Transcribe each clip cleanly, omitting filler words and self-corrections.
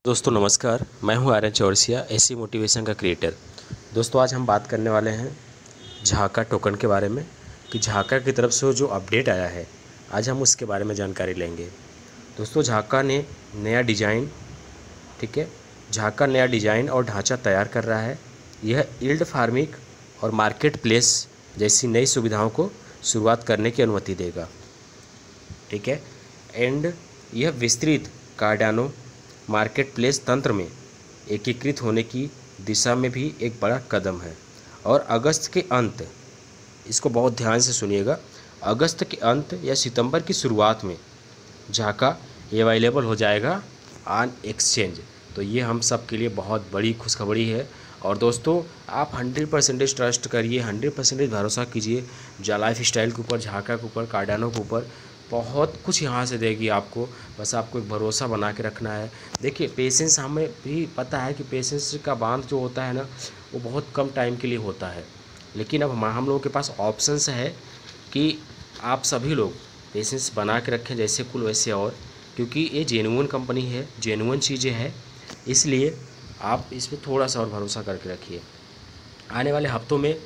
दोस्तों नमस्कार, मैं हूं आर्यन चौरसिया, एसी मोटिवेशन का क्रिएटर। दोस्तों आज हम बात करने वाले हैं झाका टोकन के बारे में कि झाका की तरफ से जो अपडेट आया है, आज हम उसके बारे में जानकारी लेंगे। दोस्तों झाका ने नया डिज़ाइन, ठीक है, झाका नया डिज़ाइन और ढांचा तैयार कर रहा है। यह यील्ड फार्मिंग और मार्केट प्लेस जैसी नई सुविधाओं को शुरुआत करने की अनुमति देगा, ठीक है। एंड यह विस्तृत कार्डानो मार्केट प्लेस तंत्र में एकीकृत होने की दिशा में भी एक बड़ा कदम है। और अगस्त के अंत, इसको बहुत ध्यान से सुनिएगा, अगस्त के अंत या सितंबर की शुरुआत में झाका अवेलेबल हो जाएगा ऑन एक्सचेंज। तो ये हम सब के लिए बहुत बड़ी खुशखबरी है। और दोस्तों आप 100% ट्रस्ट करिए, 100% भरोसा कीजिए लाइफ स्टाइल के ऊपर, झाका के ऊपर, कार्डानो के ऊपर। बहुत कुछ यहाँ से देगी आपको, बस आपको एक भरोसा बना के रखना है। देखिए पेशेंस, हमें भी पता है कि पेशेंस का बांध जो होता है ना, वो बहुत कम टाइम के लिए होता है। लेकिन अब हम लोगों के पास ऑप्शंस है कि आप सभी लोग पेशेंस बना के रखें, जैसे कुल वैसे और, क्योंकि ये जेन्युइन कंपनी है, जेन्युइन चीज़ें हैं, इसलिए आप इस पर थोड़ा सा और भरोसा करके रखिए। आने वाले हफ्तों में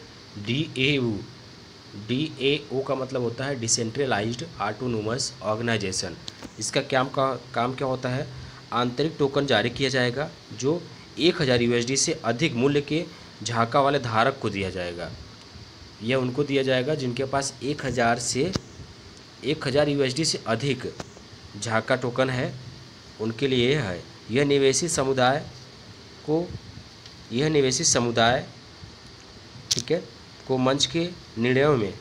DAO का मतलब होता है डिसेंट्रलाइज्ड ऑटोनोमस ऑर्गेनाइजेशन। इसका काम क्या होता है, आंतरिक टोकन जारी किया जाएगा जो 1000 USD से अधिक मूल्य के झाका वाले धारक को दिया जाएगा। यह उनको दिया जाएगा जिनके पास 1000 USD से अधिक झाका टोकन है, उनके लिए यह है। यह निवेशी समुदाय ठीक है को मंच के निर्णयों में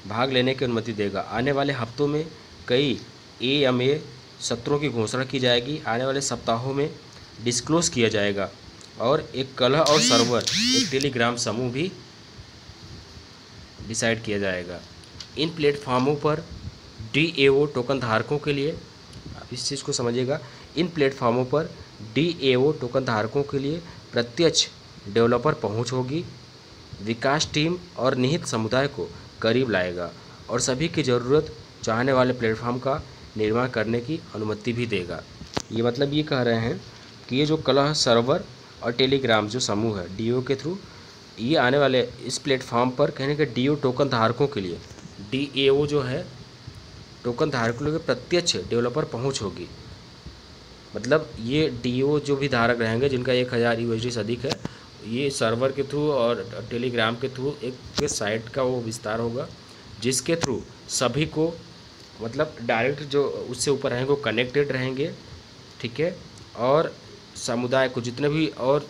भाग लेने की अनुमति देगा। आने वाले हफ्तों में कई AMA सत्रों की घोषणा की जाएगी, आने वाले सप्ताहों में डिस्क्लोज किया जाएगा। और एक कलह और सर्वर, एक टेलीग्राम समूह भी डिसाइड किया जाएगा। इन प्लेटफॉर्मों पर DAO टोकन धारकों के लिए, आप इस चीज़ को समझिएगा, इन प्लेटफॉर्मों पर DAO टोकन धारकों के लिए प्रत्यक्ष डेवलपर पहुंच होगी, विकास टीम और निहित समुदाय को करीब लाएगा और सभी की ज़रूरत चाहने वाले प्लेटफॉर्म का निर्माण करने की अनुमति भी देगा। ये मतलब ये कह रहे हैं कि ये जो कलह सर्वर और टेलीग्राम जो समूह है DAO के थ्रू, ये आने वाले इस प्लेटफॉर्म पर कहने के DAO टोकन धारकों के लिए, DAO जो है टोकन धारकों के लिए प्रत्यक्ष डेवलपर पहुँच होगी। मतलब ये DAO जो भी धारक रहेंगे जिनका 1000 USD से अधिक है, ये सर्वर के थ्रू और टेलीग्राम के थ्रू एक साइट का वो विस्तार होगा जिसके थ्रू सभी को, मतलब डायरेक्ट जो उससे ऊपर रहेंगे वो कनेक्टेड रहेंगे, ठीक है। और समुदाय को जितने भी और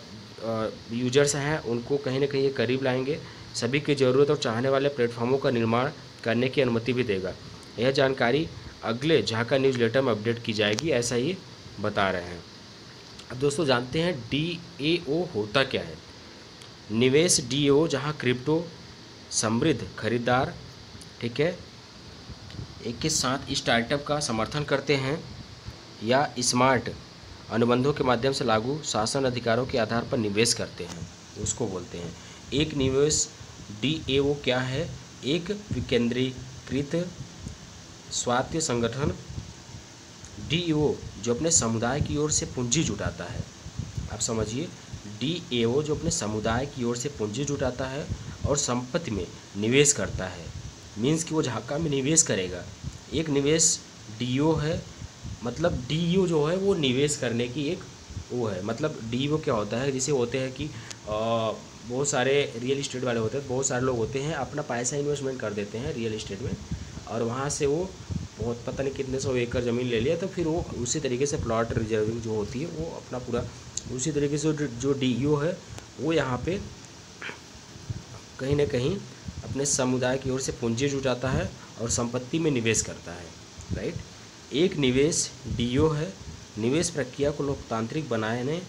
यूजर्स हैं उनको कहीं ना कहीं ये करीब लाएंगे, सभी की ज़रूरत और चाहने वाले प्लेटफॉर्मों का निर्माण करने की अनुमति भी देगा। यह जानकारी अगले झाका न्यूज़लेटर में अपडेट की जाएगी, ऐसा ही बता रहे हैं। अब दोस्तों जानते हैं DAO होता क्या है। निवेश DAO जहां क्रिप्टो समृद्ध खरीदार, ठीक है, एक के साथ स्टार्टअप का समर्थन करते हैं या स्मार्ट अनुबंधों के माध्यम से लागू शासन अधिकारों के आधार पर निवेश करते हैं, उसको बोलते हैं। एक निवेश DAO क्या है, एक विकेंद्रीकृत स्वायत्त संगठन DAO जो अपने समुदाय की ओर से पूंजी जुटाता है। आप समझिए, DAO जो अपने समुदाय की ओर से पूंजी जुटाता है और संपत्ति में निवेश करता है, मीन्स कि वो झाका में निवेश करेगा। एक निवेश DAO है, मतलब DAO जो है वो निवेश करने की एक वो है। मतलब DAO क्या होता है, जैसे होते हैं कि बहुत सारे रियल इस्टेट वाले होते हैं, बहुत सारे लोग होते हैं अपना पैसा इन्वेस्टमेंट कर देते हैं रियल इस्टेट में, और वहाँ से वो बहुत पता नहीं कितने 100 एकड़ ज़मीन ले लिया, तो फिर वो उसी तरीके से प्लॉट रिजर्विंग जो होती है वो अपना पूरा उसी तरीके से जो DAO है वो यहाँ पे कहीं ना कहीं अपने समुदाय की ओर से पूंजी जुटाता है और संपत्ति में निवेश करता है, राइट। एक निवेश DAO है, निवेश प्रक्रिया को लोकतांत्रिक बनाने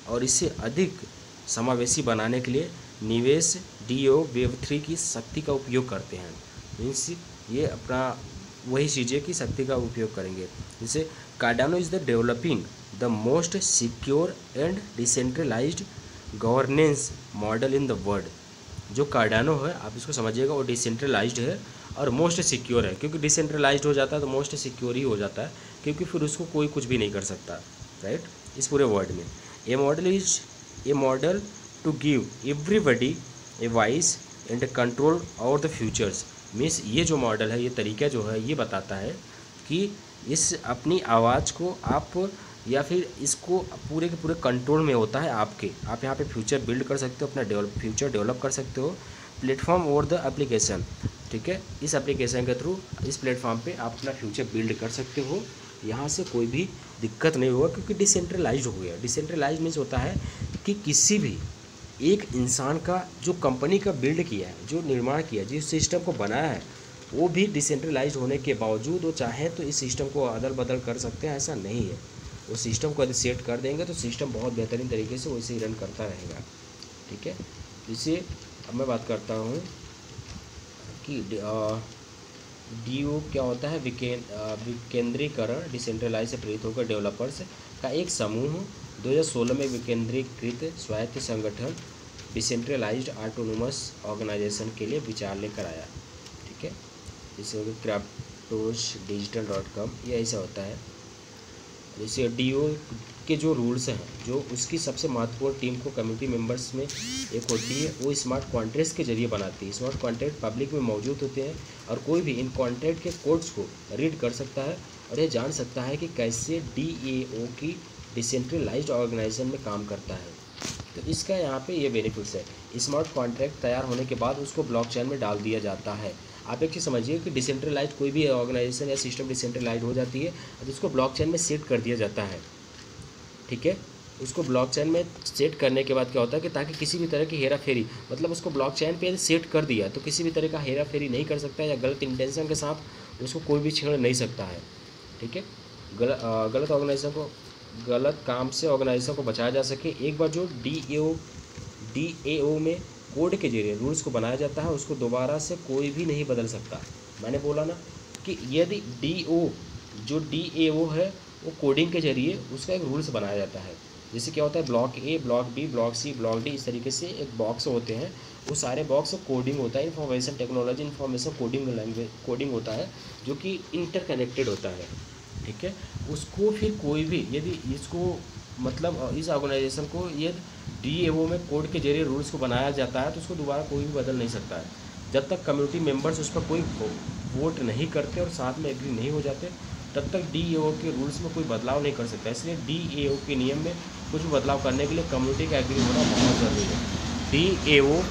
और इसे अधिक समावेशी बनाने के लिए निवेश DAO Web3 की शक्ति का उपयोग करते हैं। मीन्स ये अपना वही चीज़ें की शक्ति का उपयोग करेंगे। जैसे Cardano is the developing the most secure and decentralised governance model in the world. जो कार्डानो है आप इसको समझिएगा, वो डिसेंट्रलाइज्ड है और मोस्ट सिक्योर है, क्योंकि डिसेंट्रलाइज्ड हो जाता है तो मोस्ट सिक्योर ही हो जाता है, क्योंकि फिर उसको कोई कुछ भी नहीं कर सकता, राइट। इस पूरे वर्ड में। A model is a model to give everybody a voice and control over the futures. Means ये जो मॉडल है, ये तरीका जो है, ये बताता है कि इस अपनी आवाज़ को आप या फिर इसको पूरे के पूरे कंट्रोल में होता है आपके। आप यहाँ पे फ्यूचर बिल्ड कर सकते हो, अपना फ्यूचर डेवलप कर सकते हो प्लेटफॉर्म ओवर द एप्लीकेशन। ठीक है, इस एप्लीकेशन के थ्रू इस प्लेटफॉर्म पे आप अपना फ्यूचर बिल्ड कर सकते हो। यहाँ से कोई भी दिक्कत नहीं होगा क्योंकि डिसेंट्रलाइज हो गया। डिसेंट्रलाइज मीन्स होता है कि किसी भी एक इंसान का जो कंपनी का बिल्ड किया है, जो निर्माण किया, जिस सिस्टम को बनाया है, वो भी डिसेंट्रलाइज होने के बावजूद वो चाहे तो इस सिस्टम को अदल बदल कर सकते हैं, ऐसा नहीं है। वो सिस्टम को यदि सेट कर देंगे तो सिस्टम बहुत बेहतरीन तरीके से वैसे ही रन करता रहेगा। ठीक है, इसे अब मैं बात करता हूँ कि DO क्या होता है। विकेंद्रीकरण, डिसेंट्रलाइज से प्रेरित होकर डेवलपर्स का एक समूह 2016 में विकेंद्रीकृत स्वायत्त संगठन डिसेंट्रलाइज्ड ऑटोनोमस ऑर्गेनाइजेशन के लिए विचार लेकर आया। ठीक है, जैसे cryptosdigital.com, ये ऐसा होता है। जैसे DO के जो रूल्स हैं, जो उसकी सबसे महत्वपूर्ण टीम को कम्युनिटी मेंबर्स में एक होती है, वो स्मार्ट कॉन्ट्रैक्ट्स के जरिए बनाती है। स्मार्ट कॉन्ट्रैक्ट पब्लिक में मौजूद होते हैं और कोई भी इन कॉन्ट्रैक्ट के कोड्स को रीड कर सकता है और ये जान सकता है कि कैसे DAO की डिसेंट्रलाइज्ड ऑर्गेनाइजेशन में काम करता है। तो इसका यहाँ पे ये बेनिफिट्स है। स्मार्ट कॉन्ट्रैक्ट तैयार होने के बाद उसको ब्लॉकचेन में डाल दिया जाता है। आप एक चीज़ समझिए कि डिसेंट्रलाइज कोई भी ऑर्गेनाइजेशन या सिस्टम डिसेंट्रलाइज हो जाती है तो उसको ब्लॉकचेन में सेट कर दिया जाता है। ठीक है, उसको ब्लॉकचेन में सेट करने के बाद क्या होता है कि ताकि किसी भी तरह की हेरा फेरी, मतलब उसको ब्लॉकचेन पे सेट कर दिया तो किसी भी तरह का हेरा फेरी नहीं कर सकता है या गलत इंटेंशन के साथ उसको कोई भी छेड़ नहीं सकता है। ठीक है, गलत ऑर्गेनाइजेशन को, गलत काम से ऑर्गेनाइजेशन को बचाया जा सके। एक बार जो DAO में कोड के जरिए रूल्स को बनाया जाता है उसको दोबारा से कोई भी नहीं बदल सकता। मैंने बोला ना कि यदि जो DAO है वो कोडिंग के जरिए उसका एक रूल्स बनाया जाता है। जैसे क्या होता है, block A, block B, block C, block D, इस तरीके से एक बॉक्स होते हैं। वो सारे बॉक्स कोडिंग होता है, information technology information coding language coding होता है जो कि इंटरकनेक्टेड होता है। ठीक है, उसको फिर कोई भी यदि इसको मतलब इस ऑर्गेनाइजेशन को यदि DAO में कोड के जरिए रूल्स को बनाया जाता है तो उसको दोबारा कोई भी बदल नहीं सकता है। जब तक कम्युनिटी मेंबर्स उस पर कोई वोट नहीं करते और साथ में एग्री नहीं हो जाते तब तक DAO के रूल्स में कोई बदलाव नहीं कर सकता। इसलिए DAO के नियम में कुछ भी बदलाव करने के लिए कम्युनिटी का एग्री होना बहुत ज़रूरी है। DAO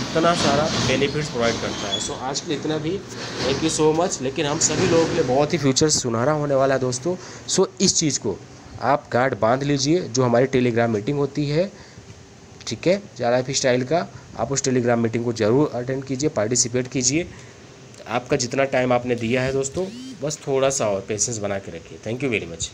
इतना सारा बेनिफिट्स प्रोवाइड करता है। सो आज के लिए इतना भी, थैंक यू सो मच। लेकिन हम सभी लोगों के लिए बहुत ही फ्यूचर सुनहरा होने वाला है दोस्तों। सो इस चीज़ को आप गार्ड बांध लीजिए, जो हमारी टेलीग्राम मीटिंग होती है, ठीक है, लाइफ स्टाइल का, आप उस टेलीग्राम मीटिंग को ज़रूर अटेंड कीजिए, पार्टिसिपेट कीजिए। आपका जितना टाइम आपने दिया है दोस्तों, बस थोड़ा सा और पेशेंस बना के रखिए। Thank you very much.